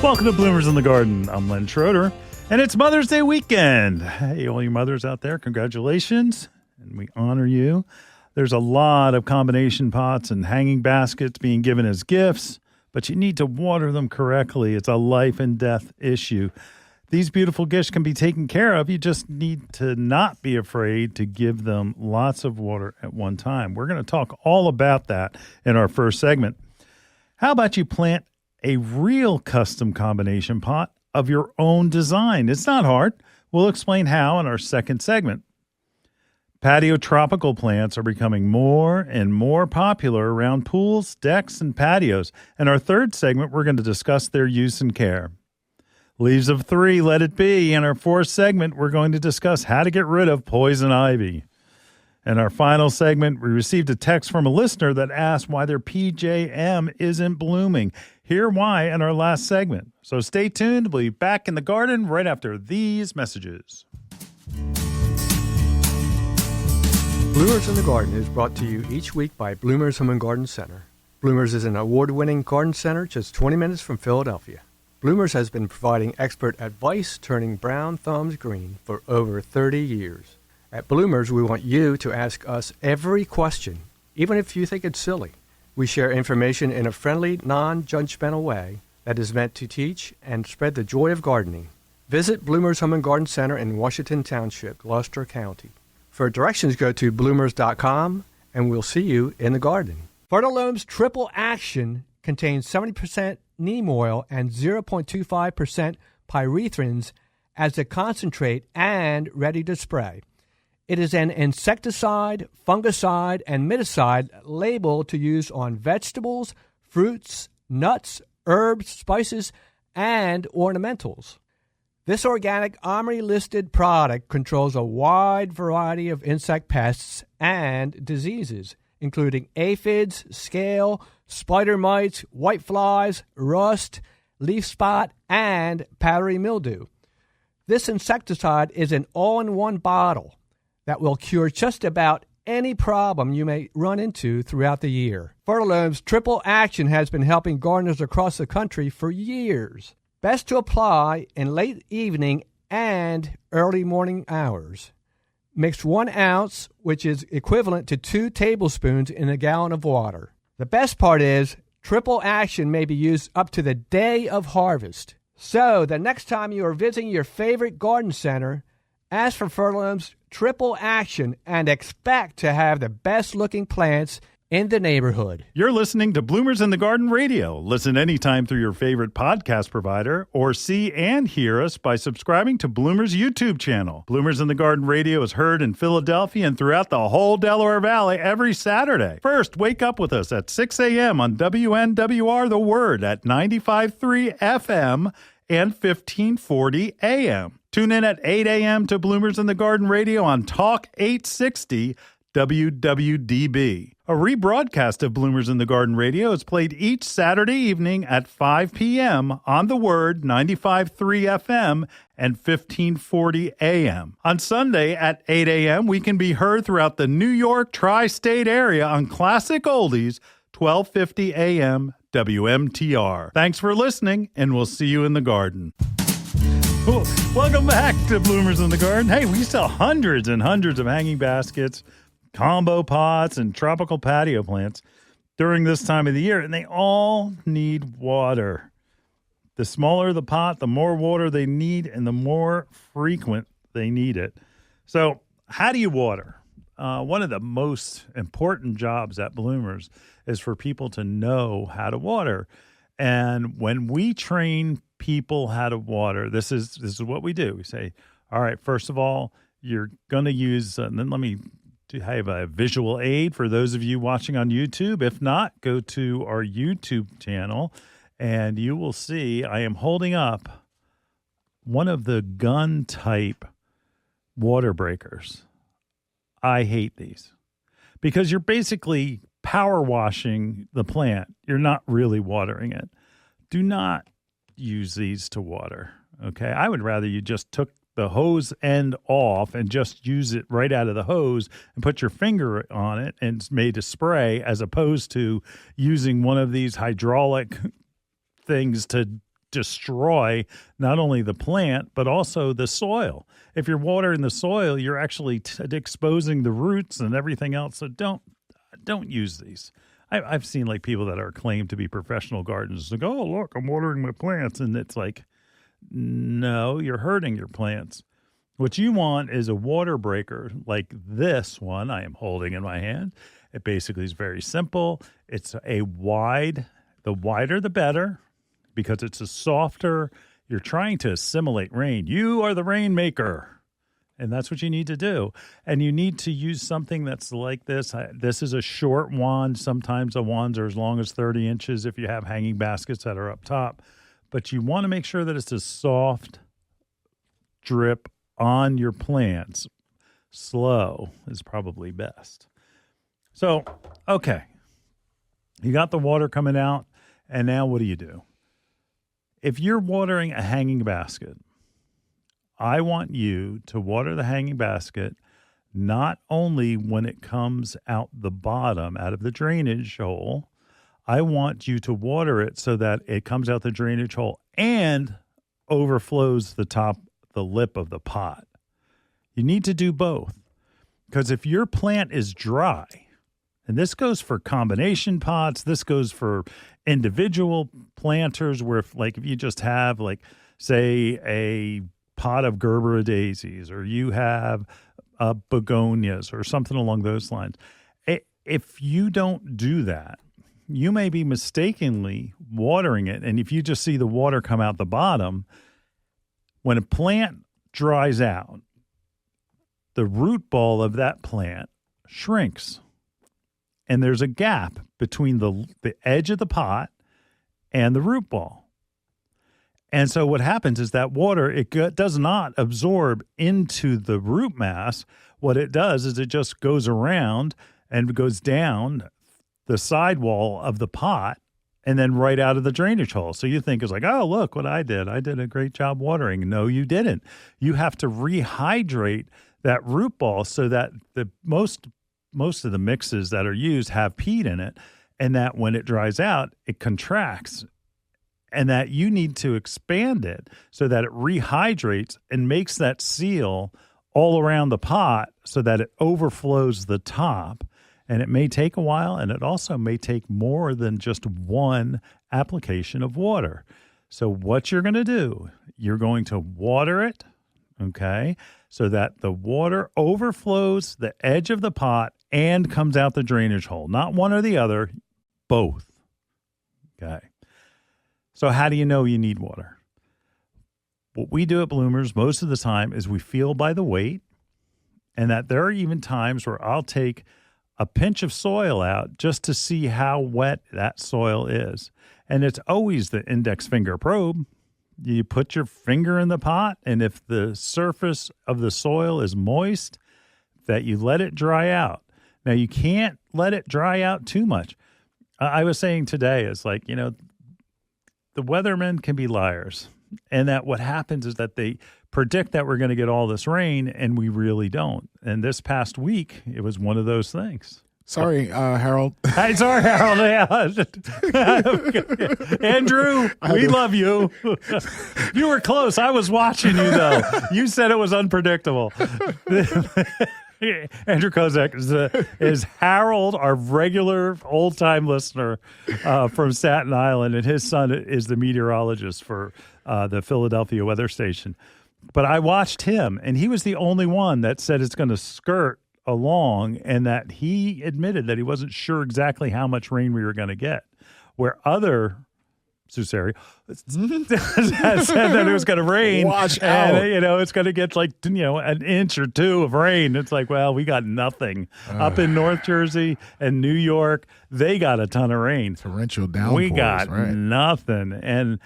Welcome to Bloomers in the Garden. I'm Len Schroeder, and it's Mother's Day weekend. Hey, all you mothers out there, congratulations, and we honor you. There's a lot of combination pots and hanging baskets being given as gifts, but you need to water them correctly. It's a life and death issue. These beautiful gifts can be taken care of. You just need to not be afraid to give them lots of water at one time. We're going to talk all about that in our first segment. How about you plant a real custom combination pot of your own design? It's not hard. We'll explain how in our second segment. Patio Tropical Plants are becoming more and more popular around pools, decks, and patios. In our third segment, we're going to discuss their use and care. Leaves of 3, let it be. In our fourth segment, we're going to discuss how to get rid of poison ivy. In our final segment, we received a text from a listener that asked why their PJM isn't blooming. Hear why in our last segment. So stay tuned. We'll be back in the garden right after these messages. Bloomers in the Garden is brought to you each week by Bloomers Home and Garden Center. Bloomers is an award-winning garden center just 20 minutes from Philadelphia. Bloomers has been providing expert advice turning brown thumbs green for over 30 years. At Bloomers, we want you to ask us every question, even if you think it's silly. We share information in a friendly, non-judgmental way that is meant to teach and spread the joy of gardening. Visit Bloomers Home and Garden Center in Washington Township, Gloucester County. For directions, go to bloomers.com, and we'll see you in the garden. Fertilome's Triple Action contains 70% neem oil and 0.25% pyrethrins as a concentrate and ready to spray. It is an insecticide, fungicide, and miticide labeled to use on vegetables, fruits, nuts, herbs, spices, and ornamentals. This organic OMRI-listed product controls a wide variety of insect pests and diseases, including aphids, scale, spider mites, whiteflies, rust, leaf spot, and powdery mildew. This insecticide is an all-in-one bottle that will cure just about any problem you may run into throughout the year. Fertilome's Triple Action has been helping gardeners across the country for years. Best to apply in late evening and early morning hours. Mix 1 ounce, which is equivalent to 2 tablespoons in a gallon of water. The best part is Triple Action may be used up to the day of harvest. So the next time you are visiting your favorite garden center, ask for Fertilome's Triple Action and expect to have the best looking plants in the neighborhood. You're listening to Bloomers in the Garden Radio. Listen anytime through your favorite podcast provider or see and hear us by subscribing to Bloomers YouTube channel. Bloomers in the Garden Radio is heard in Philadelphia and throughout the whole Delaware Valley every Saturday. First, wake up with us at 6 a.m. on WNWR The Word at 95.3 FM and 1540 AM. Tune in at 8 a.m. to Bloomers in the Garden Radio on Talk 860 WWDB. A rebroadcast of Bloomers in the Garden Radio is played each Saturday evening at 5 p.m. on The Word 95.3 FM and 1540 AM. On Sunday at 8 a.m., we can be heard throughout the New York tri-state area on Classic Oldies 1250 AM WMTR. Thanks for listening, and we'll see you in the garden. Welcome back to Bloomers in the Garden. Hey, we sell hundreds and hundreds of hanging baskets, combo pots, and tropical patio plants during this time of the year, and they all need water. The smaller the pot, the more water they need, and the more frequent they need it. So how do you water? One of the most important jobs at Bloomers is for people to know how to water. And when we train people how to water, this is what we do. We say, all right, first of all, you're going to use, and then let me have a visual aid for those of you watching on YouTube. If not, go to our YouTube channel, and you will see I am holding up one of the gun type water breakers. I hate these because you're basically power washing the plant. You're not really watering it. Do not use these to water, okay? I would rather you just took the hose end off and just use it right out of the hose and put your finger on it and it's made to spray, as opposed to using one of these hydraulic things to destroy not only the plant, but also the soil. If you're watering the soil, you're actually exposing the roots and everything else. So don't use these. I've seen like people that are claimed to be professional gardeners. Like, oh, look, I'm watering my plants. And it's like, no, you're hurting your plants. What you want is a water breaker like this one I am holding in my hand. It basically is very simple. It's the wider the better, because it's a softer, you're trying to assimilate rain. You are the rainmaker. And that's what you need to do. And you need to use something that's like this. This is a short wand. Sometimes the wands are as long as 30 inches if you have hanging baskets that are up top. But you want to make sure that it's a soft drip on your plants. Slow is probably best. So, okay. You got the water coming out, and now what do you do? If you're watering a hanging basket, I want you to water the hanging basket not only when it comes out the bottom, out of the drainage hole. I want you to water it so that it comes out the drainage hole and overflows the lip of the pot. You need to do both, because if your plant is dry, and this goes for combination pots, this goes for individual planters, where if you just have say a pot of Gerbera daisies, or you have begonias or something along those lines. If you don't do that, you may be mistakenly watering it. And if you just see the water come out the bottom, when a plant dries out, the root ball of that plant shrinks. And there's a gap between the edge of the pot and the root ball. And so what happens is that water, it does not absorb into the root mass. What it does is it just goes around and goes down the sidewall of the pot and then right out of the drainage hole. So you think it's like, oh, look what I did. I did a great job watering. No, you didn't. You have to rehydrate that root ball so that the most of the mixes that are used have peat in it, and that when it dries out, it contracts. And that you need to expand it so that it rehydrates and makes that seal all around the pot so that it overflows the top. And it may take a while, and it also may take more than just one application of water. So what you're going to do, you're going to water it, okay, so that the water overflows the edge of the pot and comes out the drainage hole. Not one or the other, both, okay. So how do you know you need water? What we do at Bloomers most of the time is we feel by the weight, and that there are even times where I'll take a pinch of soil out just to see how wet that soil is. And it's always the index finger probe. You put your finger in the pot, and if the surface of the soil is moist, that you let it dry out. Now, you can't let it dry out too much. I was saying today, it's like, the weathermen can be liars, and that what happens is that they predict that we're going to get all this rain, and we really don't. And this past week, it was one of those things. Sorry, Harold. Hey, sorry, Harold. Andrew, we love you. You were close. I was watching you, though. You said it was unpredictable. Andrew Kozak is Harold, our regular old-time listener from Staten Island, and his son is the meteorologist for the Philadelphia weather station. But I watched him, and he was the only one that said it's going to skirt along, and that he admitted that he wasn't sure exactly how much rain we were going to get, where other Susari said that it was going to rain. Watch out. And, it's going to get an inch or two of rain. It's like, well, we got nothing. Up in North Jersey and New York, they got a ton of rain. Torrential downpours. We got nothing. And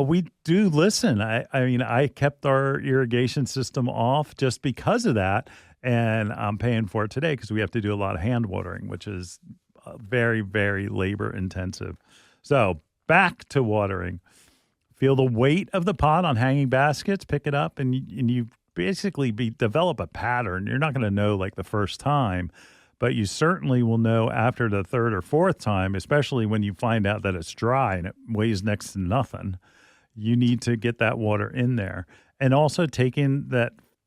we do listen. I kept our irrigation system off just because of that. And I'm paying for it today because we have to do a lot of hand watering, which is very, very labor intensive. So back to watering. Feel the weight of the pot on hanging baskets, pick it up, and you basically develop a pattern. You're not going to know the first time, but you certainly will know after the third or fourth time, especially when you find out that it's dry and it weighs next to nothing. you need to get that water in there. And also taking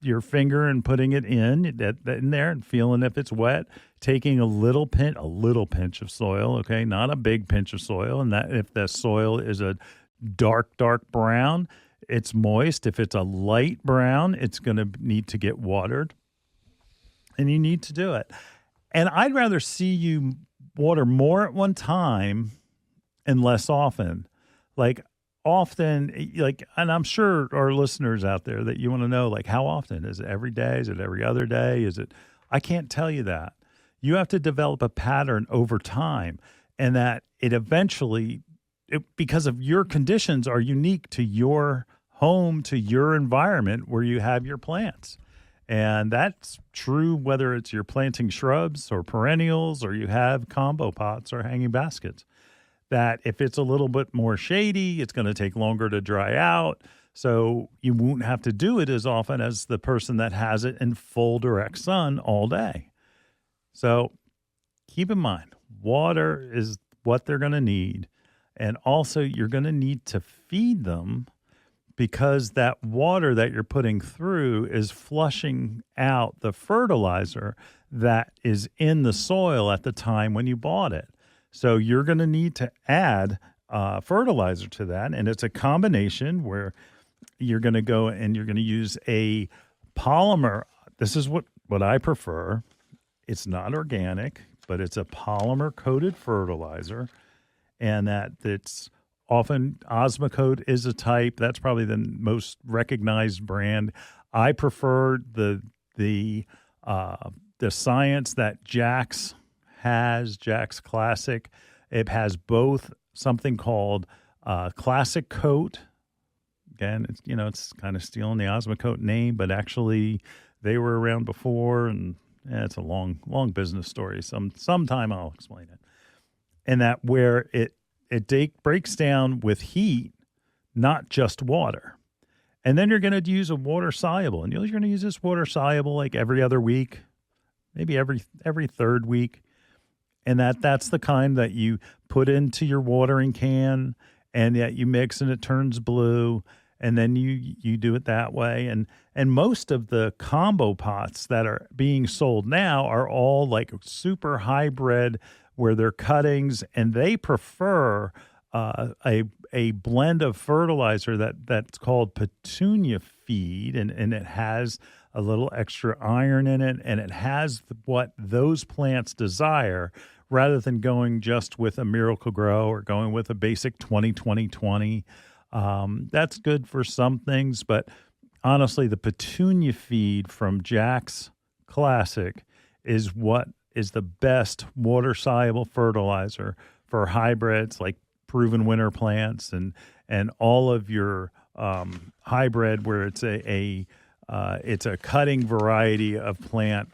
your finger and putting it in there and feeling if it's wet, taking a little pinch of soil, okay, not a big pinch of soil. And that if the soil is a dark brown, it's moist. If it's a light brown, it's going to need to get watered. And you need to do it. And I'd rather see you water more at one time and less often. Like often, like, and I'm sure our listeners out there that you want to know, like, how often? Is it every day? Is it every other day? I can't tell you that. You have to develop a pattern over time, and that it eventually, because of your conditions are unique to your home, to your environment where you have your plants. And that's true whether it's you're planting shrubs or perennials or you have combo pots or hanging baskets. That if it's a little bit more shady, it's going to take longer to dry out. So you won't have to do it as often as the person that has it in full direct sun all day. So keep in mind, water is what they're going to need. And also you're going to need to feed them, because that water that you're putting through is flushing out the fertilizer that is in the soil at the time when you bought it. So you're going to need to add fertilizer to that. And it's a combination where you're going to go and you're going to use a polymer. This is what I prefer. It's not organic, but it's a polymer-coated fertilizer. And that's often Osmocote is a type. That's probably the most recognized brand. I prefer the science that Jax has, Jax Classic. It has both something called Classic Coat. Again, it's kind of stealing the Osmocote name, but actually they were around before, and it's a long business story. Sometime I'll explain it. And that where it breaks down with heat, not just water. And then you're going to use a water soluble, and you're going to use this water soluble like every other week, maybe every third week. And that's the kind that you put into your watering can, and that you mix and it turns blue, and then you do it that way. And most of the combo pots that are being sold now are all like super hybrid, where they're cuttings, and they prefer a blend of fertilizer that's called petunia feed, and it has a little extra iron in it, and it has what those plants desire, rather than going just with a Miracle Grow or going with a basic 20-20-20. That's good for some things, but honestly, the petunia feed from Jax Classic is what is the best water-soluble fertilizer for hybrids like proven winter plants and all of your hybrid where it's a cutting variety of plant.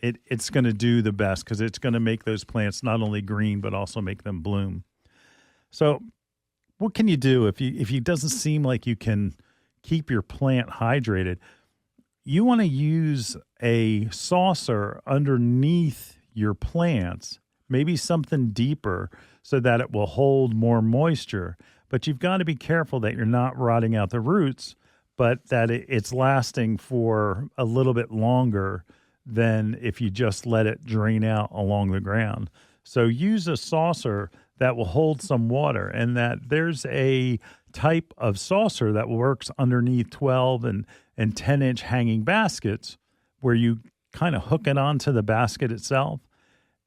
It's going to do the best, because it's going to make those plants not only green but also make them bloom. So what can you do if it doesn't seem like you can keep your plant hydrated? You want to use a saucer underneath your plants, maybe something deeper so that it will hold more moisture. But you've got to be careful that you're not rotting out the roots, but that it's lasting for a little bit longer than if you just let it drain out along the ground. So use a saucer that will hold some water, and that there's a type of saucer that works underneath 12 and 10-inch hanging baskets, where you kind of hook it onto the basket itself.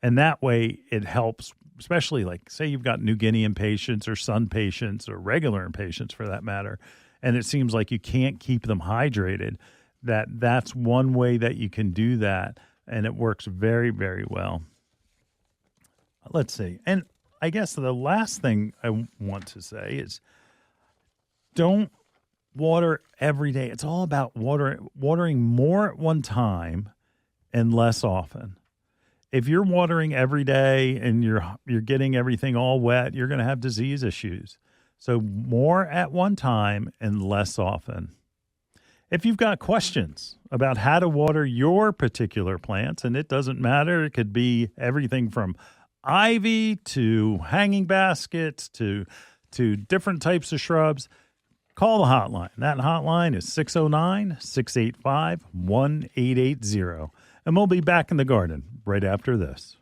And that way it helps, especially like, say you've got New Guinea impatiens or sun patients or regular impatiens for that matter, and it seems like you can't keep them hydrated. That's one way that you can do that, and it works very, very well. Let's see. And I guess the last thing I want to say is don't water every day. It's all about watering more at one time and less often. If you're watering every day and you're getting everything all wet, you're going to have disease issues. So more at one time and less often. If you've got questions about how to water your particular plants, and it doesn't matter, it could be everything from ivy to hanging baskets to different types of shrubs, Call the hotline. That hotline is 609-685-1880. And we'll be back in the garden right after this.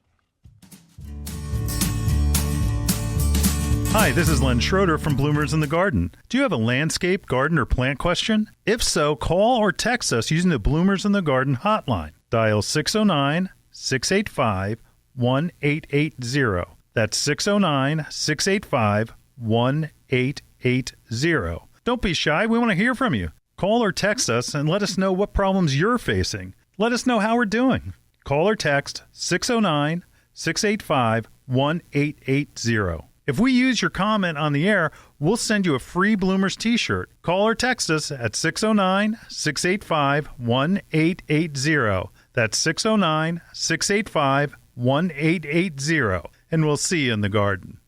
Hi, this is Len Schroeder from Bloomers in the Garden. Do you have a landscape, garden, or plant question? If so, call or text us using the Bloomers in the Garden hotline. Dial 609-685-1880. That's 609-685-1880. Don't be shy. We want to hear from you. Call or text us and let us know what problems you're facing. Let us know how we're doing. Call or text 609-685-1880. If we use your comment on the air, we'll send you a free Bloomers t-shirt. Call or text us at 609-685-1880. That's 609-685-1880. And we'll see you in the garden.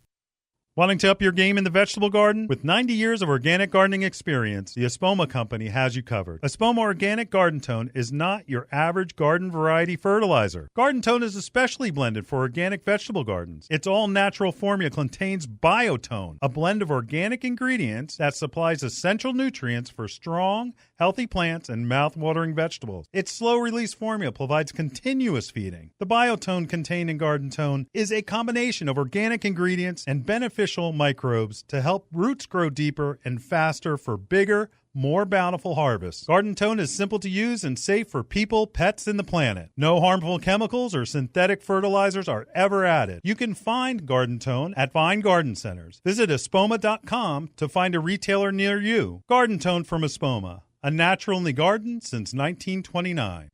Wanting to up your game in the vegetable garden? With 90 years of organic gardening experience, the Espoma Company has you covered. Espoma Organic Garden Tone is not your average garden variety fertilizer. Garden Tone is especially blended for organic vegetable gardens. Its all-natural formula contains Biotone, a blend of organic ingredients that supplies essential nutrients for strong, healthy plants and mouth-watering vegetables. Its slow-release formula provides continuous feeding. The Biotone contained in Garden Tone is a combination of organic ingredients and beneficial microbes to help roots grow deeper and faster for bigger, more bountiful harvests. Garden Tone is simple to use and safe for people, pets, and the planet. No harmful chemicals or synthetic fertilizers are ever added. You can find Garden Tone at fine garden centers. Visit espoma.com to find a retailer near you. Garden Tone from Espoma, a natural in the garden since 1929.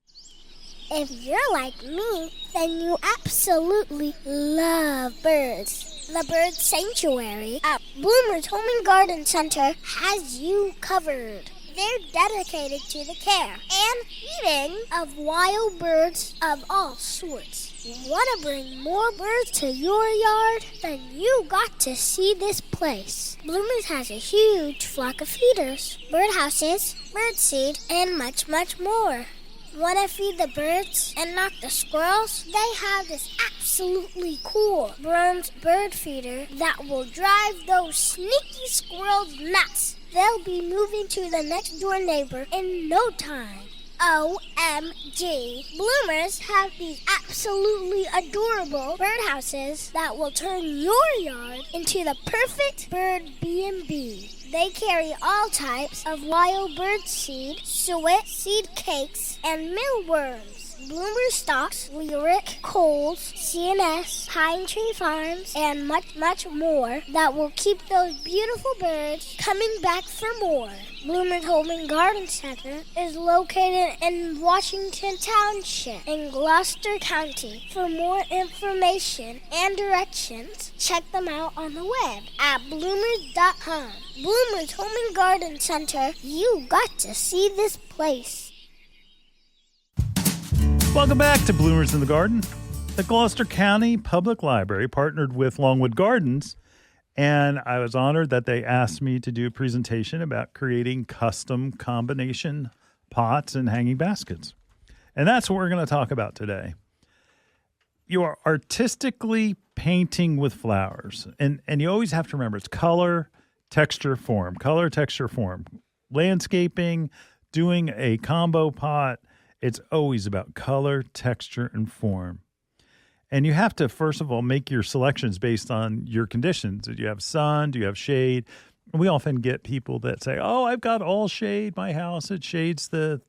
If you're like me, then you absolutely love birds. The Bird Sanctuary at Bloomer's Home and Garden Center has you covered. They're dedicated to the care and feeding of wild birds of all sorts. Want to bring more birds to your yard? Then you got to see this place. Bloomers has a huge flock of feeders, birdhouses, birdseed, and much, much more. Want to feed the birds and not the squirrels? They have this absolutely cool bronze bird feeder that will drive those sneaky squirrels nuts. They'll be moving to the next door neighbor in no time. OMG. Bloomers have these absolutely adorable birdhouses that will turn your yard into the perfect bird B&B. They carry all types of wild bird seed, suet, seed cakes, and mealworms. Bloomer stocks Lyric, Coles, CNS, Pine Tree Farms, and much, much more that will keep those beautiful birds coming back for more. Bloomer's Home and Garden Center is located in Washington Township in Gloucester County. For more information and directions, check them out on the web at bloomers.com. Bloomer's Home and Garden Center, you got to see this place. Welcome back to Bloomers in the Garden. The Gloucester County Public Library partnered with Longwood Gardens, and I was honored that they asked me to do a presentation about creating custom combination pots and hanging baskets. And that's what we're going to talk about today. You are artistically painting with flowers, and you always have to remember it's color, texture, form. Color, texture, form. Landscaping, doing a combo pot, it's always about color, texture, and form. And you have to, first of all, make your selections based on your conditions. Do you have sun? Do you have shade? We often get people that say, oh, I've got all shade. My house, it shades the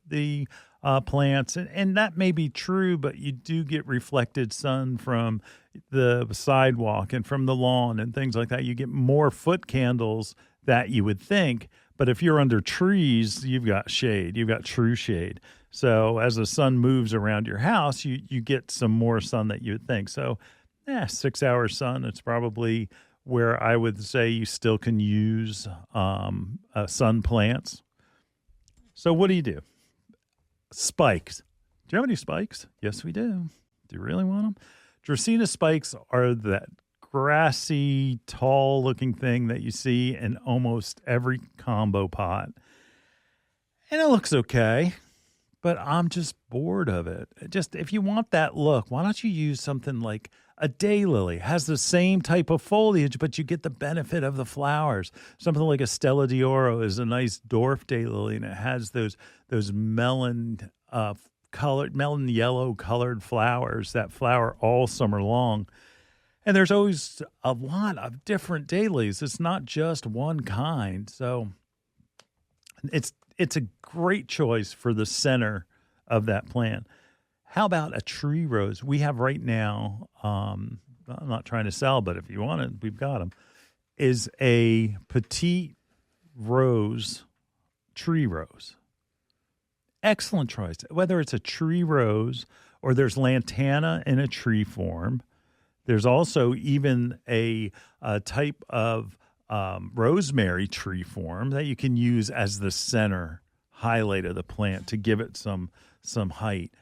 plants. And that may be true, but you do get reflected sun from the sidewalk and from the lawn and things like that. You get more foot candles that you would think. But if you're under trees, you've got shade. You've got true shade. So as the sun moves around your house, you get some more sun that you would think. So 6 hours sun, it's probably where I would say you still can use sun plants. So what do? Spikes. Do you have any spikes? Yes, we do. Do you really want them? Dracaena spikes are that grassy, tall-looking thing that you see in almost every combo pot. And it looks okay. But I'm just bored of it. Just if you want that look, why don't you use something like A daylily has the same type of foliage, but you get the benefit of the flowers. Something like a Stella d'Oro is a nice dwarf daylily, and it has those melon yellow colored flowers that flower all summer long. And there's always a lot of different daylilies. It's not just one kind. So it's a great choice for the center of that plant. How about a tree rose? We have right now, I'm not trying to sell, but if you want it, we've got them, is a petite rose, tree rose. Excellent choice. Whether it's a tree rose or there's lantana in a tree form. There's also even a type of rosemary tree form that you can use as the center highlight of the plant to give it some height.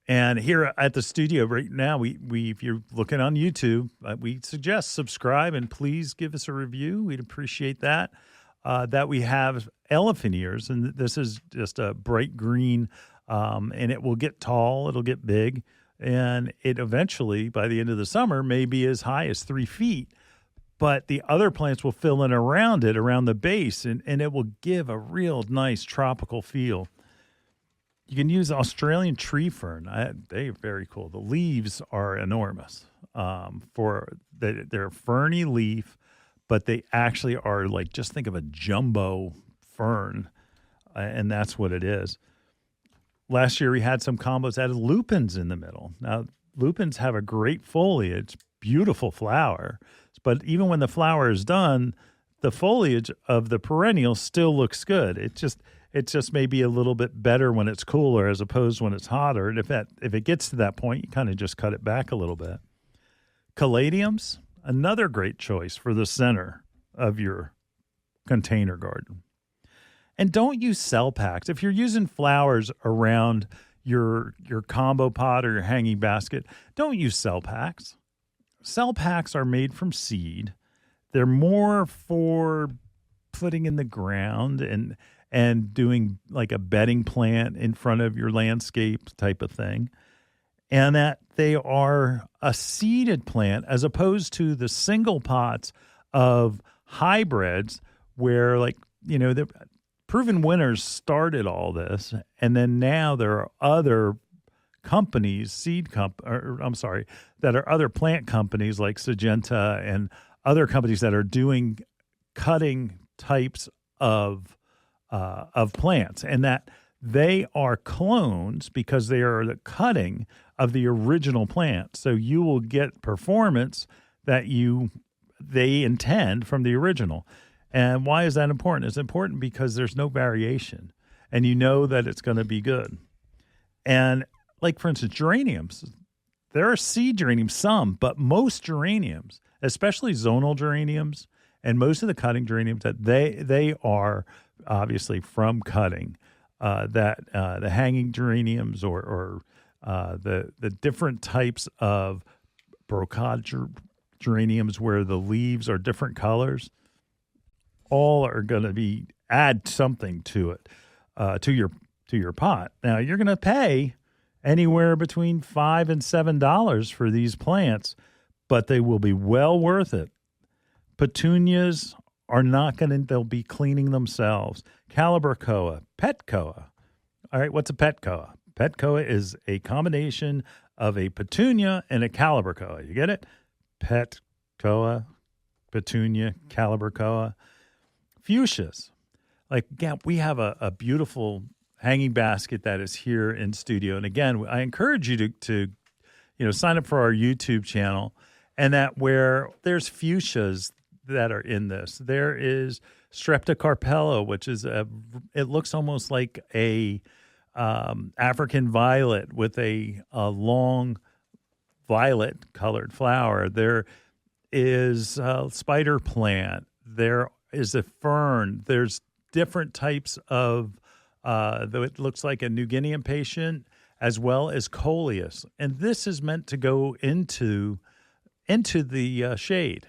And here at the studio right now, we if you're looking on YouTube, we suggest subscribe and please give us a review. We'd appreciate that. That we have elephant ears, and this is just a bright green, and it will get tall, it'll get big. And it eventually, by the end of the summer, may be as high as 3 feet. But the other plants will fill in around it, around the base, and it will give a real nice tropical feel. You can use Australian tree fern. They're very cool. The leaves are enormous. They're ferny leaf, but they actually are like, just think of a jumbo fern, and that's what it is. Last year, we had some combos that had lupins in the middle. Now, lupins have a great foliage, beautiful flower, but even when the flower is done, the foliage of the perennial still looks good. It just may be a little bit better when it's cooler as opposed when it's hotter. And if it gets to that point, you kind of just cut it back a little bit. Caladiums, another great choice for the center of your container garden. And don't use cell packs. If you're using flowers around your combo pot or your hanging basket, don't use cell packs. Cell packs are made from seed. They're more for putting in the ground and doing like a bedding plant in front of your landscape type of thing. And that they are a seeded plant as opposed to the single pots of hybrids where, like, you know, the proven winners started all this, and then now there are other companies, that are other plant companies like Syngenta and other companies that are doing cutting types of plants, and that they are clones because they are the cutting of the original plant. So you will get performance that they intend from the original. And why is that important? It's important because there's no variation, and you know that it's going to be good. And like, for instance, geraniums, there are seed geraniums, some, but most geraniums, especially zonal geraniums and most of the cutting geraniums, that they are obviously from cutting. The hanging geraniums or the different types of brocade geraniums where the leaves are different colors, all are going to add something to it, to your pot. Now you're going to pay anywhere between $5 and $7 for these plants, but they will be well worth it. Petunias are not they'll be cleaning themselves. Calibrachoa, petcoa. All right, what's a petcoa? Petcoa is a combination of a petunia and a calibrachoa. You get it? Petcoa, petunia, calibrachoa. Fuchsias. Like, yeah, we have a beautiful hanging basket that is here in studio. And again, I encourage you to sign up for our YouTube channel, and that where there's fuchsias that are in this. There is Streptocarpella, which is it looks almost like a African violet with a long violet colored flower. There is a spider plant. There is a fern. There's different types of it looks like a New Guinea impatient, as well as coleus. And this is meant to go into the shade.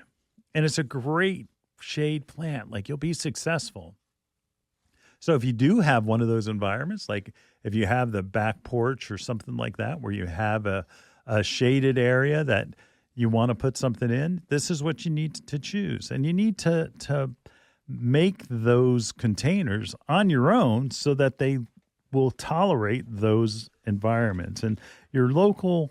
And it's a great shade plant. Like, you'll be successful. So if you do have one of those environments, like if you have the back porch or something like that, where you have a shaded area that you want to put something in, this is what you need to choose. And you need to make those containers on your own so that they will tolerate those environments. And your local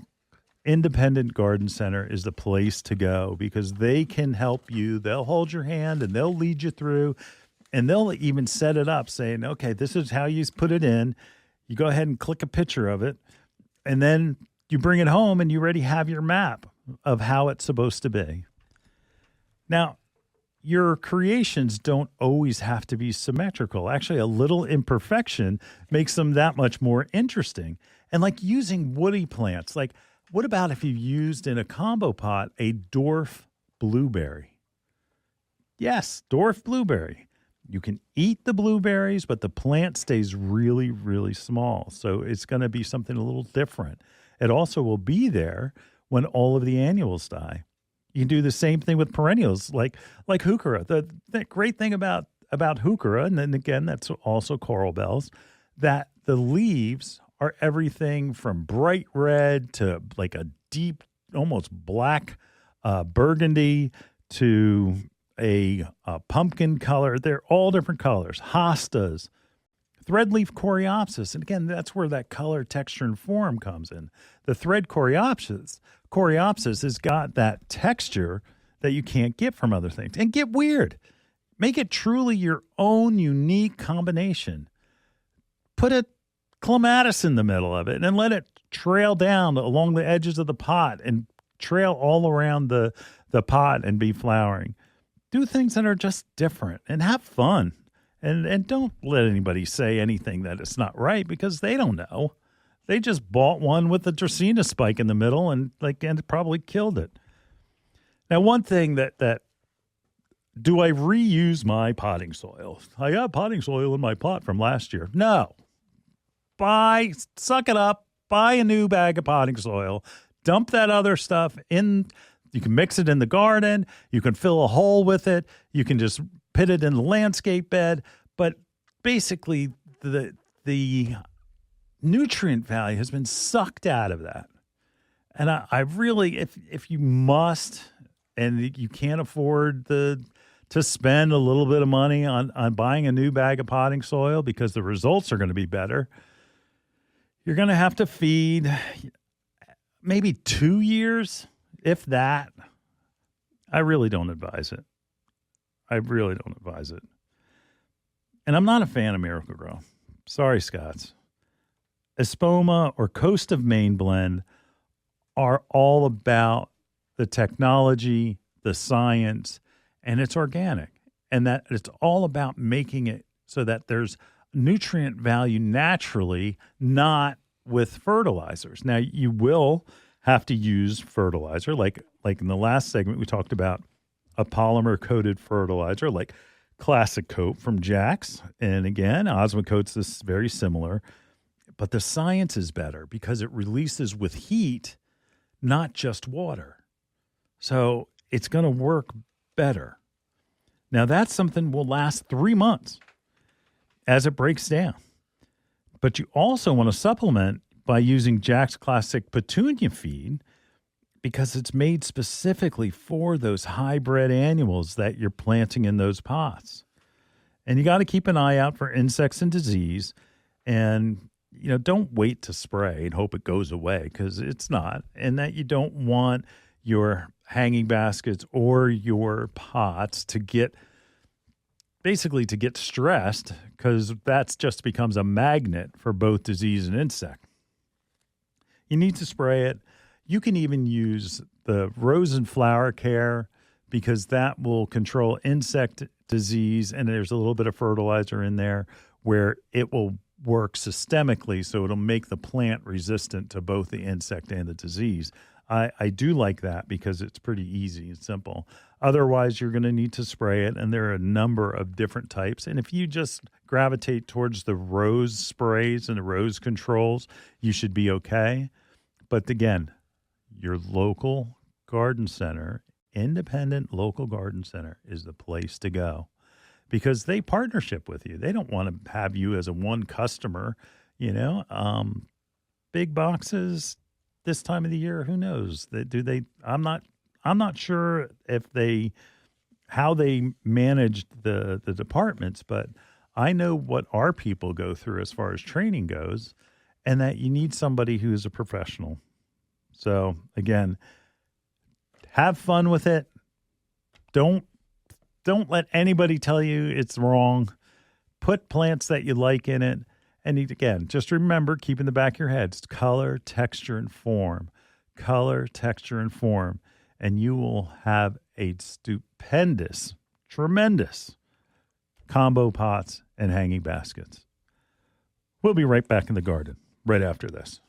independent garden center is the place to go because they can help you. They'll hold your hand and they'll lead you through, and they'll even set it up saying, okay, this is how you put it in. You go ahead and click a picture of it, and then you bring it home and you already have your map of how it's supposed to be. Now, your creations don't always have to be symmetrical. Actually, a little imperfection makes them that much more interesting. And like using woody plants, like what about if you used in a combo pot a dwarf blueberry? Yes, dwarf blueberry. You can eat the blueberries, but the plant stays really, really small. So it's going to be something a little different. It also will be there when all of the annuals die. You can do the same thing with perennials, like heuchera. The great thing about heuchera, and then again, that's also coral bells, that the leaves are everything from bright red to like a deep, almost black burgundy to a pumpkin color. They're all different colors. Hostas, threadleaf coreopsis. And again, that's where that color, texture, and form comes in. The thread coreopsis has got that texture that you can't get from other things. And get weird. Make it truly your own unique combination. Put a clematis in the middle of it and let it trail down along the edges of the pot and trail all around the pot and be flowering. Do things that are just different and have fun. And don't let anybody say anything that it's not right because they don't know. They just bought one with the Dracaena spike in the middle and probably killed it. Now, one thing that do I reuse my potting soil? I got potting soil in my pot from last year. No. Suck it up, buy a new bag of potting soil, dump that other stuff in. You can mix it in the garden. You can fill a hole with it. You can just put it in the landscape bed. But basically, the nutrient value has been sucked out of that. And I really, if you must, and you can't afford to spend a little bit of money on buying a new bag of potting soil because the results are going to be better, you're going to have to feed maybe 2 years, if that. I really don't advise it. And I'm not a fan of Miracle-Gro. Sorry, Scots. Espoma or Coast of Maine blend are all about the technology, the science, and it's organic. And that it's all about making it so that there's nutrient value naturally, not with fertilizers. Now, you will have to use fertilizer. Like in the last segment, we talked about a polymer-coated fertilizer like Classic Coat from Jack's. And again, Osmocote's is very similar. But the science is better because it releases with heat, not just water. So it's going to work better. Now, that's something will last 3 months as it breaks down. But you also want to supplement by using Jack's Classic Petunia Feed because it's made specifically for those hybrid annuals that you're planting in those pots. And you got to keep an eye out for insects and disease. And don't wait to spray and hope it goes away because it's not. And that you don't want your hanging baskets or your pots to get stressed because that just becomes a magnet for both disease and insect. You need to spray it. You can even use the rose and flower care because that will control insect disease, and there's a little bit of fertilizer in there where it will work systemically, so it'll make the plant resistant to both the insect and the disease. I do like that because it's pretty easy and simple. Otherwise, you're going to need to spray it, and there are a number of different types. And if you just gravitate towards the rose sprays and the rose controls, you should be okay. But again, your local garden center, independent local garden center, is the place to go. Because they partnership with you. They don't want to have you as a one customer, Big boxes this time of the year, who knows? I'm not I'm not sure if how they managed the departments, but I know what our people go through as far as training goes, and that you need somebody who is a professional. So again, have fun with it. Don't let anybody tell you it's wrong. Put plants that you like in it. And again, just remember, keep in the back of your head, it's color, texture, and form. Color, texture, and form. And you will have a stupendous, tremendous combo pots and hanging baskets. We'll be right back in the garden right after this.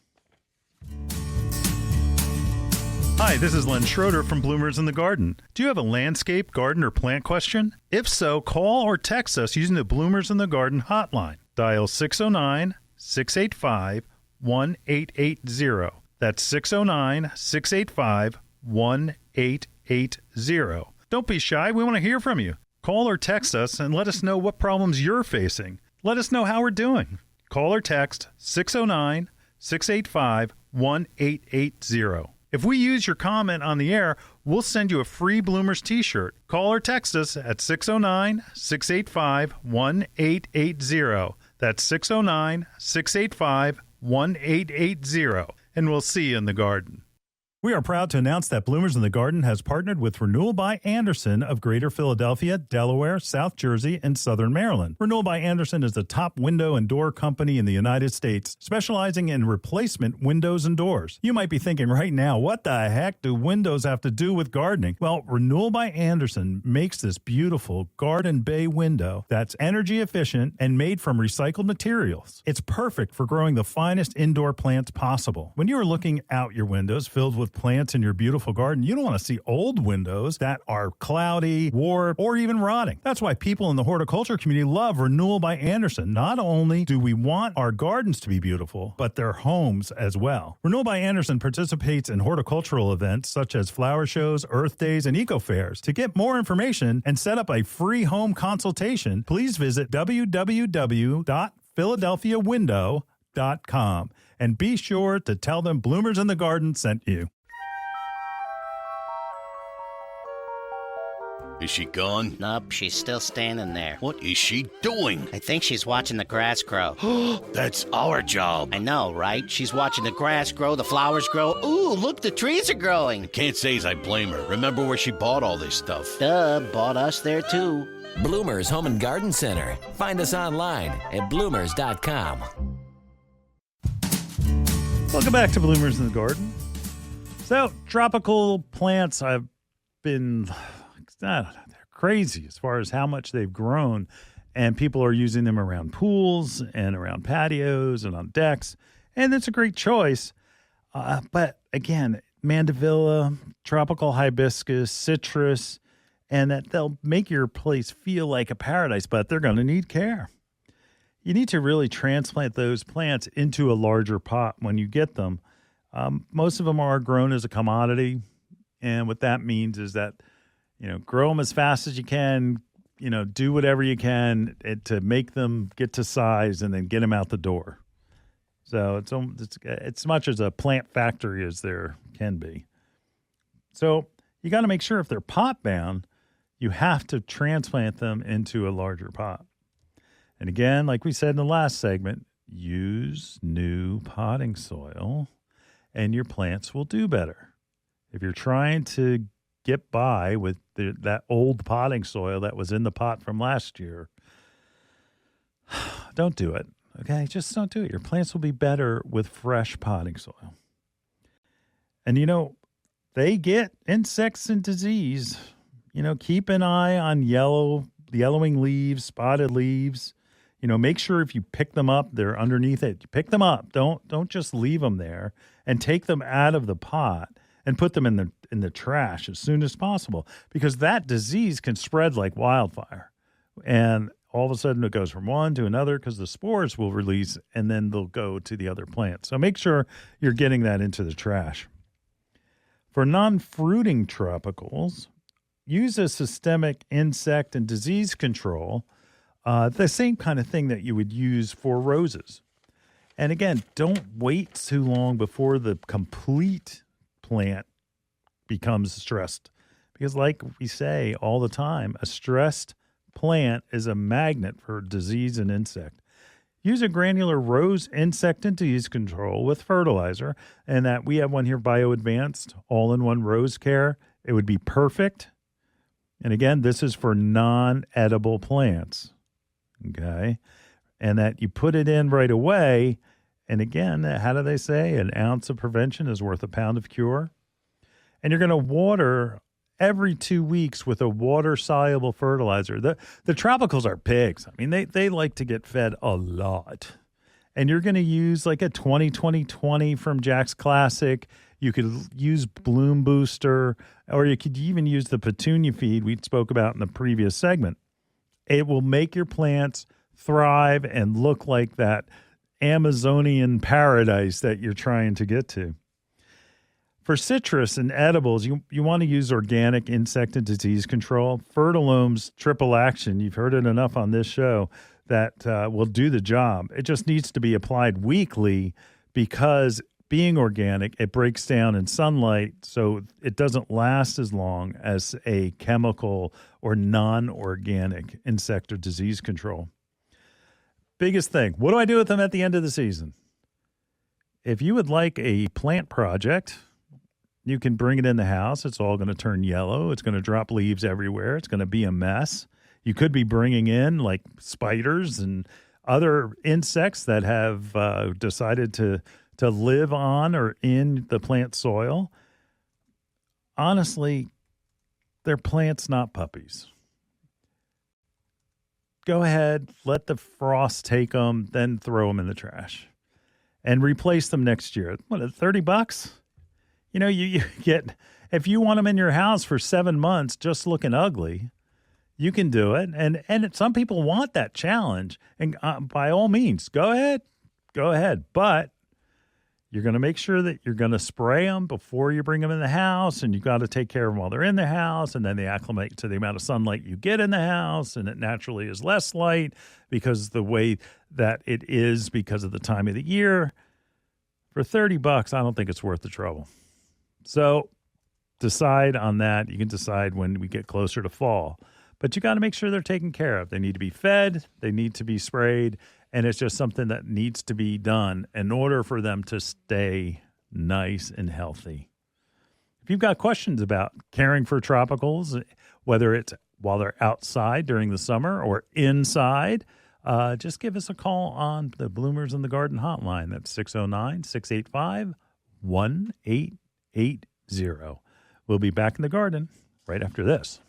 Hi, this is Len Schroeder from Bloomers in the Garden. Do you have a landscape, garden, or plant question? If so, call or text us using the Bloomers in the Garden hotline. Dial 609-685-1880. That's 609-685-1880. Don't be shy. We want to hear from you. Call or text us and let us know what problems you're facing. Let us know how we're doing. Call or text 609-685-1880. If we use your comment on the air, we'll send you a free Bloomers t-shirt. Call or text us at 609-685-1880. That's 609-685-1880. And we'll see you in the garden. We are proud to announce that Bloomers in the Garden has partnered with Renewal by Andersen of Greater Philadelphia, Delaware, South Jersey, and Southern Maryland. Renewal by Andersen is the top window and door company in the United States, specializing in replacement windows and doors. You might be thinking right now, what the heck do windows have to do with gardening? Well, Renewal by Andersen makes this beautiful garden bay window that's energy efficient and made from recycled materials. It's perfect for growing the finest indoor plants possible. When you are looking out your windows filled with plants in your beautiful garden, you don't want to see old windows that are cloudy, warped, or even rotting. That's why people in the horticulture community love Renewal by Andersen. Not only do we want our gardens to be beautiful, but their homes as well. Renewal by Andersen participates in horticultural events such as flower shows, earth days, and eco fairs. To get more information and set up a free home consultation, please visit www.philadelphiawindow.com and be sure to tell them Bloomers in the Garden sent you. Is she gone? Nope, she's still standing there. What is she doing? I think she's watching the grass grow. That's our job. I know, right? She's watching the grass grow, the flowers grow. Ooh, look, the trees are growing. Can't say as I blame her. Remember where she bought all this stuff. Duh, bought us there too. Bloomers Home and Garden Center. Find us online at bloomers.com. Welcome back to Bloomers in the Garden. So, tropical plants, I've been... they're crazy as far as how much they've grown, and people are using them around pools and around patios and on decks, and it's a great choice. But again, mandevilla, tropical hibiscus, citrus, and that they'll make your place feel like a paradise, but they're going to need care. You need to really transplant those plants into a larger pot when you get them. Most of them are grown as a commodity, and what that means is that grow them as fast as you can, do whatever you can to make them get to size and then get them out the door. So it's as much as a plant factory as there can be. So you got to make sure if they're pot bound, you have to transplant them into a larger pot. And again, like we said in the last segment, use new potting soil and your plants will do better. If you're trying to get by with that old potting soil that was in the pot from last year, don't do it. Okay, just don't do it. Your plants will be better with fresh potting soil. And they get insects and disease. Keep an eye on yellowing leaves, spotted leaves. Make sure if you pick them up, they're underneath it. You pick them up. Don't just leave them there, and take them out of the pot and put them in the trash as soon as possible, because that disease can spread like wildfire. And all of a sudden it goes from one to another because the spores will release and then they'll go to the other plant. So make sure you're getting that into the trash. For non-fruiting tropicals, use a systemic insect and disease control, the same kind of thing that you would use for roses. And again, don't wait too long before the complete plant becomes stressed. Because like we say all the time, a stressed plant is a magnet for disease and insect. Use a granular rose insect and disease control with fertilizer, and that we have one here, Bio Advanced, all-in-one rose care. It would be perfect. And again, this is for non-edible plants, okay? And that you put it in right away. And again, how do they say? An ounce of prevention is worth a pound of cure. And you're going to water every 2 weeks with a water-soluble fertilizer. The tropicals are pigs. I mean, they like to get fed a lot. And you're going to use like a 20-20-20 from Jack's Classic. You could use Bloom Booster, or you could even use the Petunia feed we spoke about in the previous segment. It will make your plants thrive and look like that Amazonian paradise that you're trying to get to. For citrus and edibles, you want to use organic insect and disease control. Fertilome's triple action, you've heard it enough on this show, that will do the job. It just needs to be applied weekly because being organic, it breaks down in sunlight, so it doesn't last as long as a chemical or non-organic insect or disease control. Biggest thing, what do I do with them at the end of the season? If you would like a plant project, you can bring it in the house. It's all going to turn yellow. It's going to drop leaves everywhere. It's going to be a mess. You could be bringing in like spiders and other insects that have decided to live on or in the plant soil. Honestly, they're plants, not puppies. Go ahead, let the frost take them, then throw them in the trash. And replace them next year. What, $30? You know, you get, if you want them in your house for 7 months just looking ugly, you can do it. And some people want that challenge. And by all means, go ahead. But you're going to make sure that you're going to spray them before you bring them in the house. And you've got to take care of them while they're in the house. And then they acclimate to the amount of sunlight you get in the house. And it naturally is less light because the way that it is because of the time of the year. For $30, I don't think it's worth the trouble. So decide on that. You can decide when we get closer to fall. But you got to make sure they're taken care of. They need to be fed. They need to be sprayed. And it's just something that needs to be done in order for them to stay nice and healthy. If you've got questions about caring for tropicals, whether it's while they're outside during the summer or inside, just give us a call on the Bloomers in the Garden hotline. That's 609-685-1880. We'll be back in the garden right after this.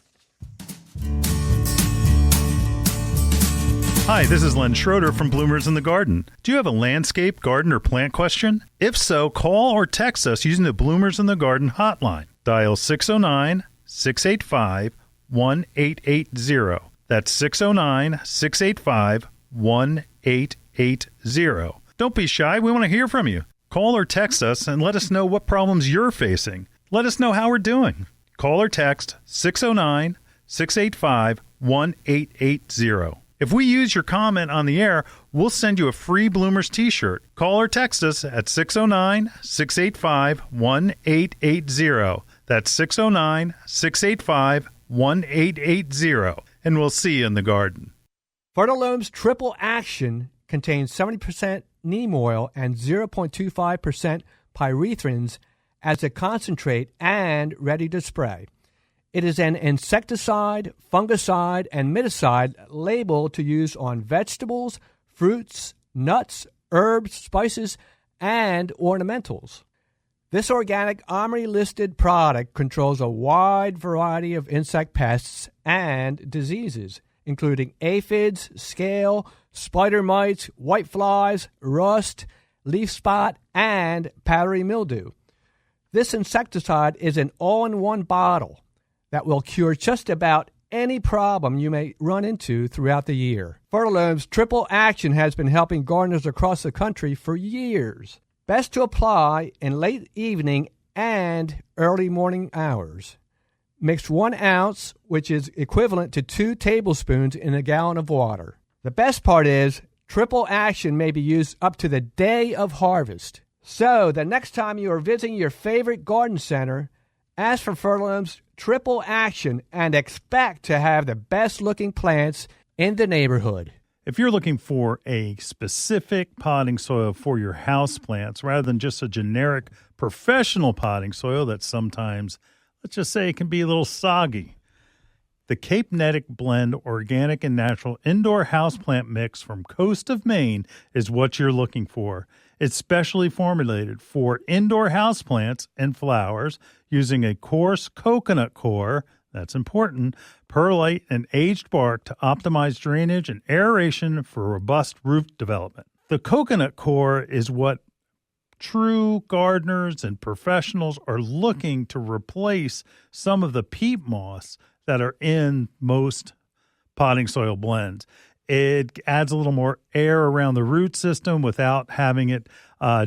Hi, this is Len Schroeder from Bloomers in the Garden. Do you have a landscape, garden, or plant question? If so, call or text us using the Bloomers in the Garden hotline. Dial 609-685-1880. That's 609-685-1880. Don't be shy. We want to hear from you. Call or text us and let us know what problems you're facing. Let us know how we're doing. Call or text 609-685-1880. If we use your comment on the air, we'll send you a free Bloomers t-shirt. Call or text us at 609-685-1880. That's 609-685-1880. And we'll see you in the garden. Fertilome's triple action contains 70% neem oil and 0.25% pyrethrins as a concentrate and ready to spray. It is an insecticide, fungicide, and miticide labeled to use on vegetables, fruits, nuts, herbs, spices, and ornamentals. This organic OMRI-listed product controls a wide variety of insect pests and diseases, including aphids, scale, spider mites, whiteflies, rust, leaf spot, and powdery mildew. This insecticide is an all-in-one bottle that will cure just about any problem you may run into throughout the year. Fertilome's triple action has been helping gardeners across the country for years. Best to apply in late evening and early morning hours. Mix 1 ounce, which is equivalent to 2 tablespoons in a gallon of water. The best part is triple action may be used up to the day of harvest. So the next time you are visiting your favorite garden center, ask for Fertilome's triple action and expect to have the best looking plants in the neighborhood. If you're looking for a specific potting soil for your house plants rather than just a generic professional potting soil that sometimes, let's just say, it can be a little soggy, the Cape Netic Blend Organic and Natural Indoor Houseplant Mix from Coast of Maine is what you're looking for. It's specially formulated for indoor houseplants and flowers using a coarse coconut core, that's important, perlite and aged bark to optimize drainage and aeration for robust root development. The coconut core is what true gardeners and professionals are looking to replace some of the peat moss that are in most potting soil blends. It adds a little more air around the root system without having it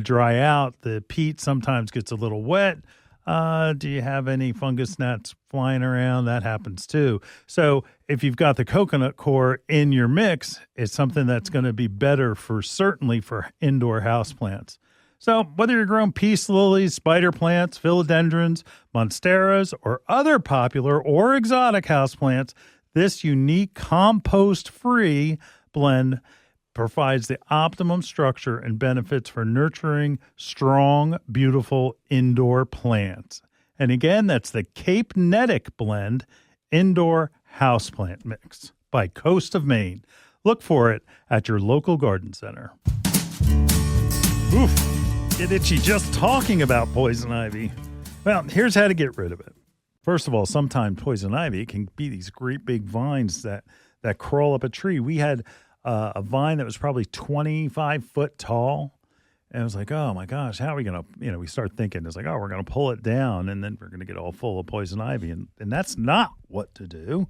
dry out. The peat sometimes gets a little wet. Do you have any fungus gnats flying around? That happens too. So if you've got the coconut core in your mix, it's something that's going to be better certainly for indoor houseplants. So whether you're growing peace lilies, spider plants, philodendrons, monsteras, or other popular or exotic houseplants, this unique compost-free blend provides the optimum structure and benefits for nurturing strong, beautiful indoor plants. And again, that's the Cape Netic Blend Indoor Houseplant Mix by Coast of Maine. Look for it at your local garden center. Oof, get itchy just talking about poison ivy. Well, here's how to get rid of it. First of all, sometimes poison ivy can be these great big vines that crawl up a tree. We had a vine that was probably 25 foot tall. And I was like, oh my gosh, how are we going to, we start thinking, it's like, oh, we're going to pull it down and then we're going to get all full of poison ivy. And that's not what to do.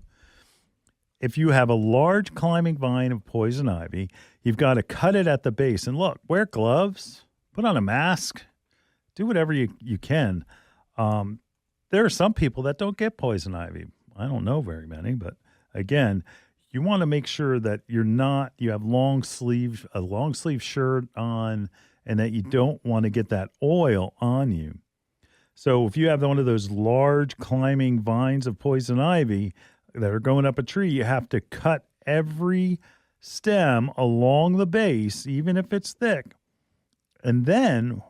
If you have a large climbing vine of poison ivy, you've got to cut it at the base. And look, wear gloves, put on a mask, do whatever you can. There are some people that don't get poison ivy. I don't know very many, but again, you want to make sure that you have a long sleeve shirt on and that you don't want to get that oil on you. So if you have one of those large climbing vines of poison ivy that are going up a tree, you have to cut every stem along the base, even if it's thick. And then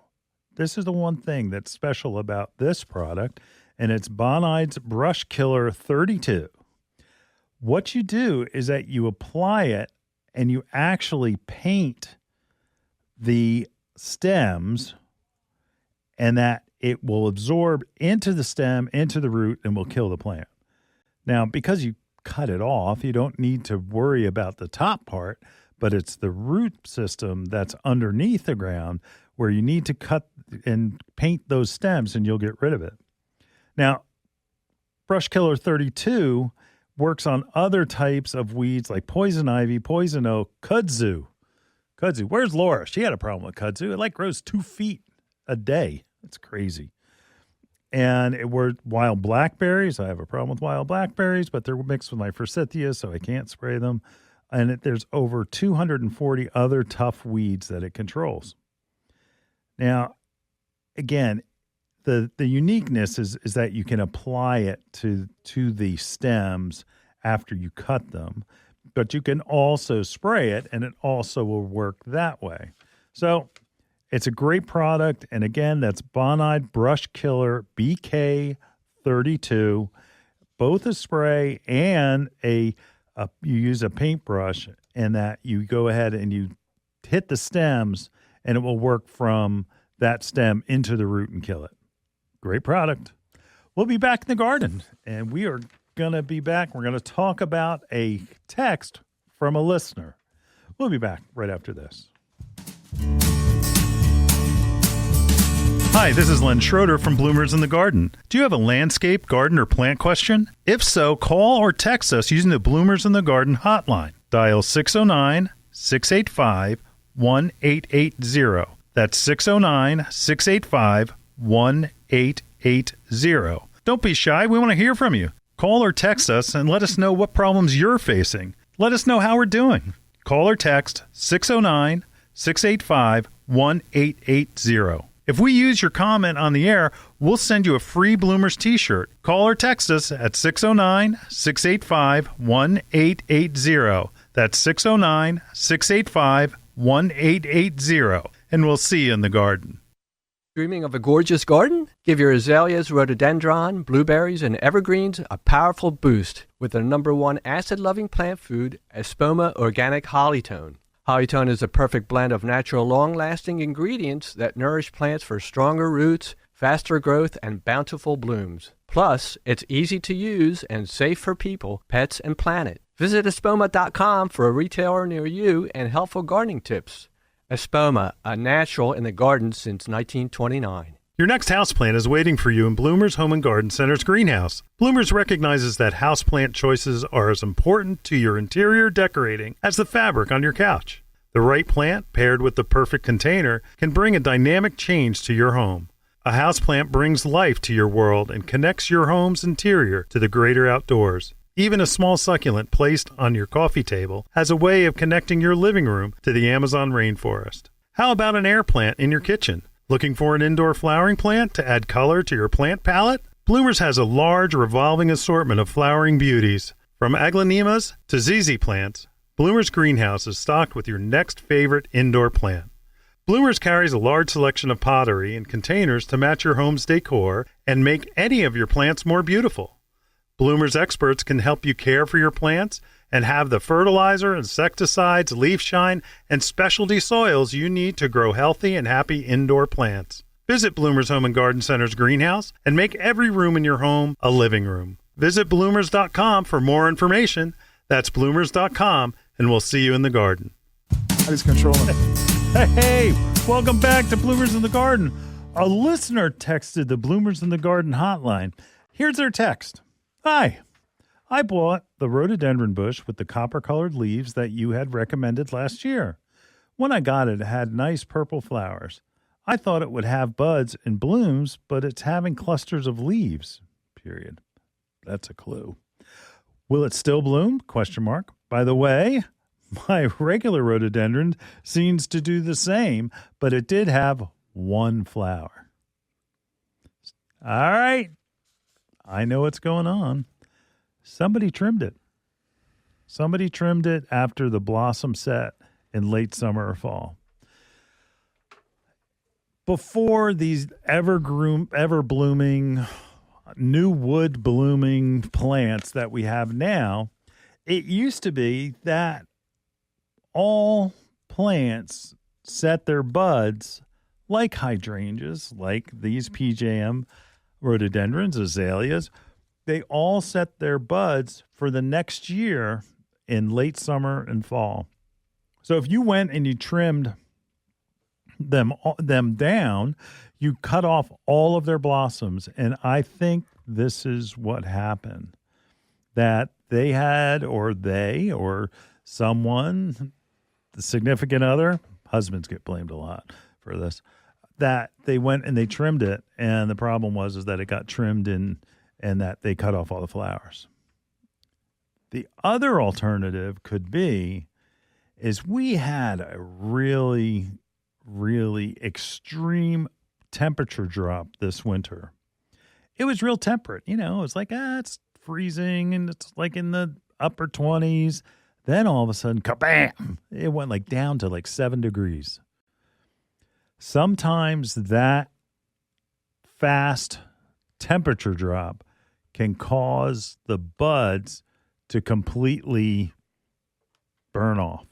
this is the one thing that's special about this product, and it's Bonide's Brush Killer 32. What you do is that you apply it and you actually paint the stems, and that it will absorb into the stem, into the root, and will kill the plant. Now, because you cut it off, you don't need to worry about the top part, but it's the root system that's underneath the ground where you need to cut and paint those stems, and you'll get rid of it. Now, Brush Killer 32 works on other types of weeds like poison ivy, poison oak, kudzu. Kudzu. Where's Laura? She had a problem with kudzu. It grows 2 feet a day. It's crazy. And it were wild blackberries. I have a problem with wild blackberries, but they're mixed with my forsythia, so I can't spray them. And there's over 240 other tough weeds that it controls. Now, again, the uniqueness is that you can apply it to the stems after you cut them, but you can also spray it, and it also will work that way. So it's a great product, and again, that's Bonide Brush Killer BK32, both a spray and you use a paintbrush, and that you go ahead and you hit the stems, and it will work from that stem into the root and kill it. Great product. We'll be back in the garden, and we are going to be back. We're going to talk about a text from a listener. We'll be back right after this. Hi, this is Len Schroeder from Bloomers in the Garden. Do you have a landscape, garden, or plant question? If so, call or text us using the Bloomers in the Garden hotline. Dial 609-685-1880. That's 609-685-1880. Don't be shy. We want to hear from you. Call or text us and let us know what problems you're facing. Let us know how we're doing. Call or text 609-685-1880. If we use your comment on the air, we'll send you a free Bloomers t-shirt. Call or text us at 609-685-1880. That's 609-685-1880. And we'll see you in the garden. Dreaming of a gorgeous garden? Give your azaleas, rhododendron, blueberries, and evergreens a powerful boost with the #1 acid-loving plant food, Espoma Organic Hollytone. Hollytone is a perfect blend of natural, long-lasting ingredients that nourish plants for stronger roots, faster growth, and bountiful blooms. Plus, it's easy to use and safe for people, pets, and planet. Visit espoma.com for a retailer near you and helpful gardening tips. Espoma, a natural in the garden since 1929. Your next houseplant is waiting for you in Bloomers Home and Garden Center's greenhouse. Bloomers recognizes that houseplant choices are as important to your interior decorating as the fabric on your couch. The right plant, paired with the perfect container, can bring a dynamic change to your home. A houseplant brings life to your world and connects your home's interior to the greater outdoors. Even a small succulent placed on your coffee table has a way of connecting your living room to the Amazon rainforest. How about an air plant in your kitchen? Looking for an indoor flowering plant to add color to your plant palette? Bloomers has a large revolving assortment of flowering beauties. From aglaonemas to ZZ plants, Bloomers Greenhouse is stocked with your next favorite indoor plant. Bloomers carries a large selection of pottery and containers to match your home's decor and make any of your plants more beautiful. Bloomers experts can help you care for your plants and have the fertilizer, insecticides, leaf shine, and specialty soils you need to grow healthy and happy indoor plants. Visit Bloomers Home and Garden Center's greenhouse and make every room in your home a living room. Visit bloomers.com for more information. That's bloomers.com, and we'll see you in the garden. I just control it. Hey, welcome back to Bloomers in the Garden. A listener texted the Bloomers in the Garden hotline. Here's their text. Hi, I bought the rhododendron bush with the copper-colored leaves that you had recommended last year. When I got it, it had nice purple flowers. I thought it would have buds and blooms, but it's having clusters of leaves, period. That's a clue. Will it still bloom? ? By the way, my regular rhododendron seems to do the same, but it did have one flower. All right. I know what's going on. Somebody trimmed it. Somebody trimmed it after the blossom set in late summer or fall. Before these ever-blooming, new wood blooming plants that we have now, it used to be that all plants set their buds like hydrangeas, like these PJM rhododendrons, azaleas. They all set their buds for the next year in late summer and fall. So if you went and you trimmed them down, you cut off all of their blossoms. And I think this is what happened. That they had, or someone, the significant other, husbands get blamed a lot for this, that they went and they trimmed it, and the problem was that it got trimmed and that they cut off all the flowers. The other alternative could be is we had a really, really extreme temperature drop this winter. It was real temperate. You know, it was like, it's freezing and it's like in the upper 20s. Then all of a sudden, kabam, it went like down to like 7 degrees. Sometimes that fast temperature drop can cause the buds to completely burn off.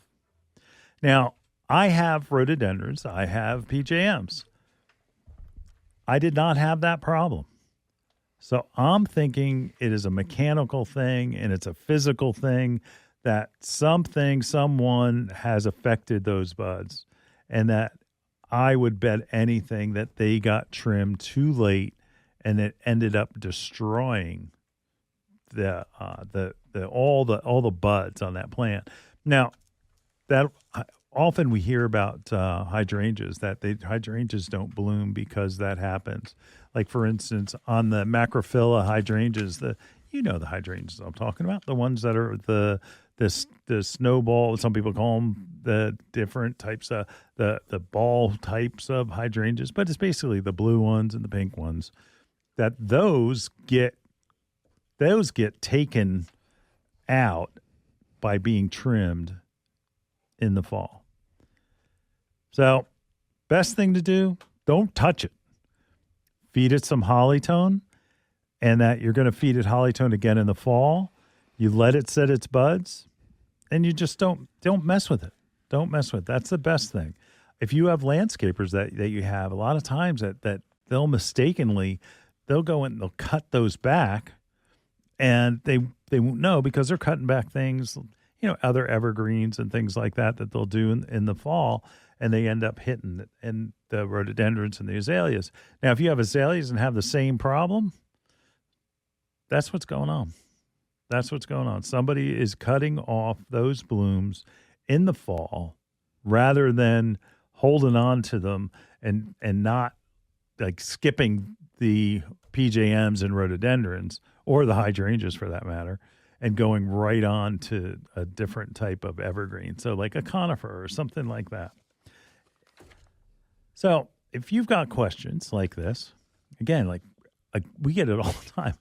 Now, I have rhododendrons. I have PJMs. I did not have that problem. So I'm thinking it is a mechanical thing and it's a physical thing, that someone has affected those buds, and that I would bet anything that they got trimmed too late and it ended up destroying all the buds on that plant. Now, that often we hear about hydrangeas, that hydrangeas don't bloom because that happens. Like, for instance, on the macrophylla hydrangeas, the hydrangeas I'm talking about, the ones that are the the snowball, some people call them the different types of the ball types of hydrangeas, but it's basically the blue ones and the pink ones, that those get taken out by being trimmed in the fall. So best thing to do, don't touch it. Feed it some Hollytone, and that you're going to feed it Hollytone again in the fall. You let it set its buds, and you just don't mess with it. Don't mess with it. That's the best thing. If you have landscapers that you have, a lot of times that they'll mistakenly, they'll go in and they'll cut those back, and they won't know because they're cutting back things, other evergreens and things like that they'll do in the fall, and they end up hitting it in the rhododendrons and the azaleas. Now, if you have azaleas and have the same problem, that's what's going on. That's what's going on. Somebody is cutting off those blooms in the fall rather than holding on to them and not like skipping the PJMs and rhododendrons or the hydrangeas for that matter and going right on to a different type of evergreen. So like a conifer or something like that. So if you've got questions like this, again, like we get it all the time.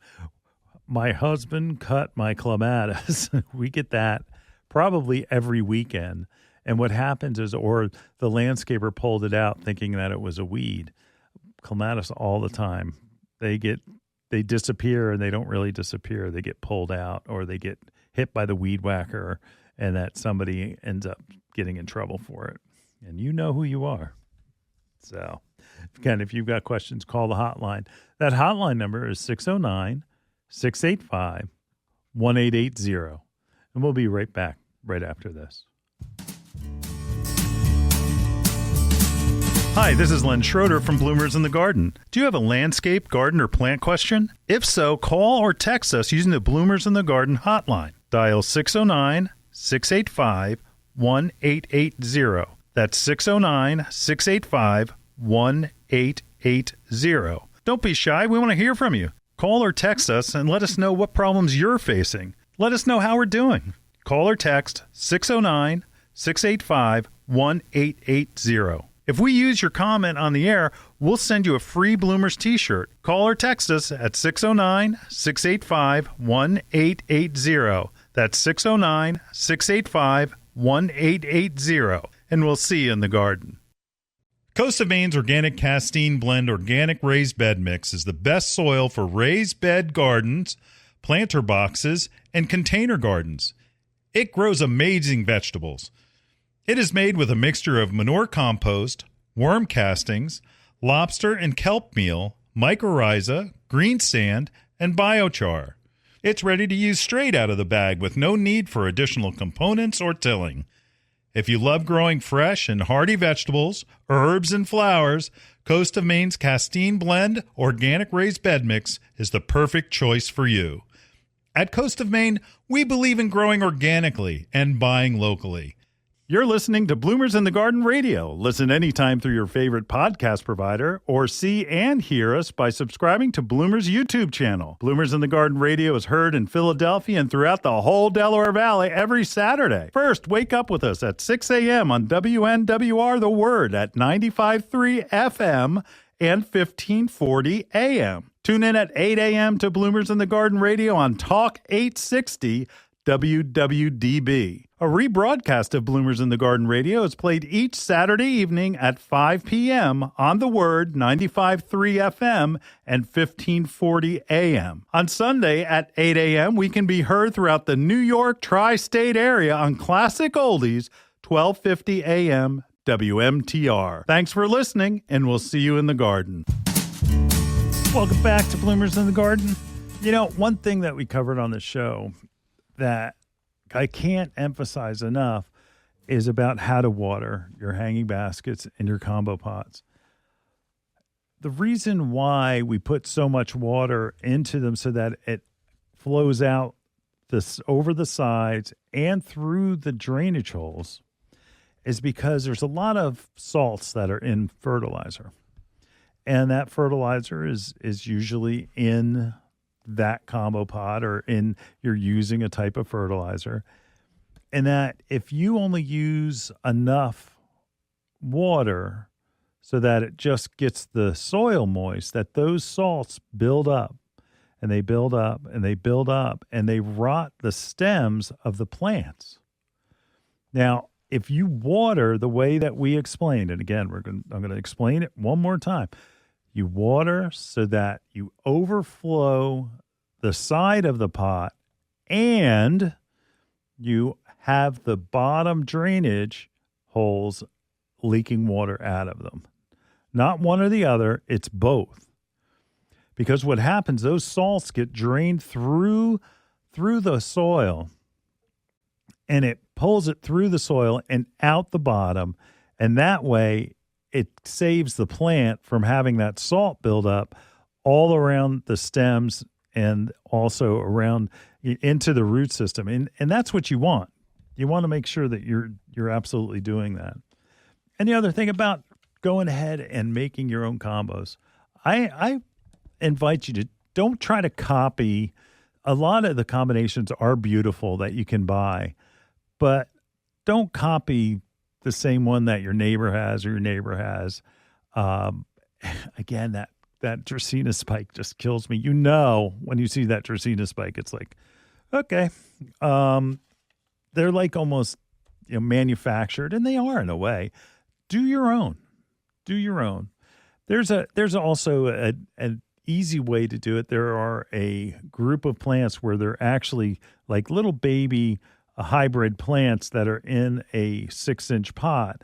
My husband cut my clematis. We get that probably every weekend. And what happens is, or the landscaper pulled it out thinking that it was a weed. Clematis all the time. They disappear, and they don't really disappear. They get pulled out, or they get hit by the weed whacker, and that somebody ends up getting in trouble for it. And you know who you are. So, again, if you've got questions, call the hotline. That hotline number is 609-685-1880. And we'll be right back right after this. Hi, this is Len Schroeder from Bloomers in the Garden. Do you have a landscape, garden, or plant question? If so, call or text us using the Bloomers in the Garden hotline. Dial 609-685-1880. That's 609-685-1880. Don't be shy. We want to hear from you. Call or text us and let us know what problems you're facing. Let us know how we're doing. Call or text 609-685-1880. If we use your comment on the air, we'll send you a free Bloomers t-shirt. Call or text us at 609-685-1880. That's 609-685-1880. And we'll see you in the garden. Coast of Maine's Organic Castine Blend Organic Raised Bed Mix is the best soil for raised bed gardens, planter boxes, and container gardens. It grows amazing vegetables. It is made with a mixture of manure compost, worm castings, lobster and kelp meal, mycorrhiza, green sand, and biochar. It's ready to use straight out of the bag with no need for additional components or tilling. If you love growing fresh and hearty vegetables, herbs, and flowers, Coast of Maine's Castine Blend Organic Raised Bed Mix is the perfect choice for you. At Coast of Maine, we believe in growing organically and buying locally. You're listening to Bloomers in the Garden Radio. Listen anytime through your favorite podcast provider or see and hear us by subscribing to Bloomers YouTube channel. Bloomers in the Garden Radio is heard in Philadelphia and throughout the whole Delaware Valley every Saturday. First, wake up with us at 6 a.m. on WNWR The Word at 95.3 FM and 1540 AM. Tune in at 8 a.m. to Bloomers in the Garden Radio on Talk 860 WWDB. A rebroadcast of Bloomers in the Garden Radio is played each Saturday evening at 5 p.m. on The Word, 95.3 FM and 1540 AM. On Sunday at 8 a.m., we can be heard throughout the New York tri-state area on Classic Oldies, 1250 AM WMTR. Thanks for listening, and we'll see you in the garden. Welcome back to Bloomers in the Garden. You know, one thing that we covered on the show that I can't emphasize enough is about how to water your hanging baskets and your combo pots. The reason why we put so much water into them so that it flows out over the sides and through the drainage holes is because there's a lot of salts that are in fertilizer. And that fertilizer is usually in that combo pot or you're using a type of fertilizer. and that if you only use enough water so that it just gets the soil moist, that those salts build up and they build up and they build up and they rot the stems of the plants. Now, if you water the way that we explained, and again, I'm going to explain it one more time. You water so that you overflow the side of the pot and you have the bottom drainage holes leaking water out of them. Not one or the other, it's both. Because what happens, those salts get drained through the soil, and it pulls it through the soil and out the bottom, and that way it saves the plant from having that salt build up all around the stems and also around into the root system. And that's what you want. You want to make sure that you're absolutely doing that. And the other thing about going ahead and making your own combos, I invite you to don't try to copy. A lot of the combinations are beautiful that you can buy, but don't copy the same one that your neighbor has or your neighbor has. Again, that Dracaena spike just kills me. You know, when you see that Dracaena spike, it's like, okay, they're like almost manufactured, and they are in a way. Do your own. Do your own. There's also an easy way to do it. There are a group of plants where they're actually like little baby hybrid plants that are in a 6-inch pot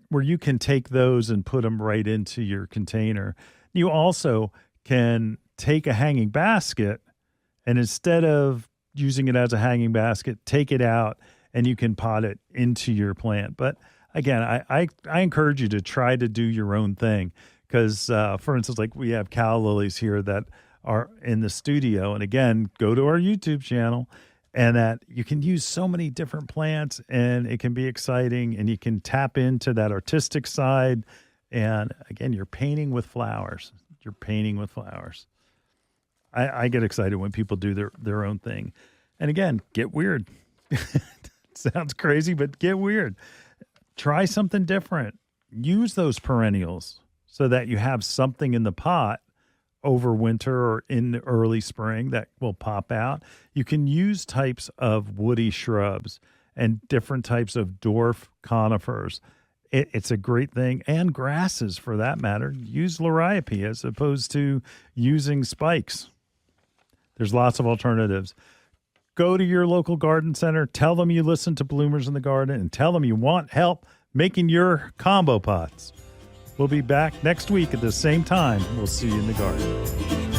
where you can take those and put them right into your container. You also can take a hanging basket and instead of using it as a hanging basket, take it out and you can pot it into your plant. But again, I encourage you to try to do your own thing because, for instance, like we have calla lilies here that are in the studio. And again, go to our YouTube channel and that you can use so many different plants and it can be exciting and you can tap into that artistic side. And again, you're painting with flowers. You're painting with flowers. I get excited when people do their own thing. And again, get weird. Sounds crazy, but get weird. Try something different. Use those perennials so that you have something in the pot over winter or in the early spring that will pop out. You can use types of woody shrubs and different types of dwarf conifers. It's a great thing. And grasses, for that matter. Use liriope as opposed to using spikes. There's lots of alternatives. Go to your local garden center. Tell them you listen to Bloomers in the Garden and tell them you want help making your combo pots. We'll be back next week at the same time. We'll see you in the garden.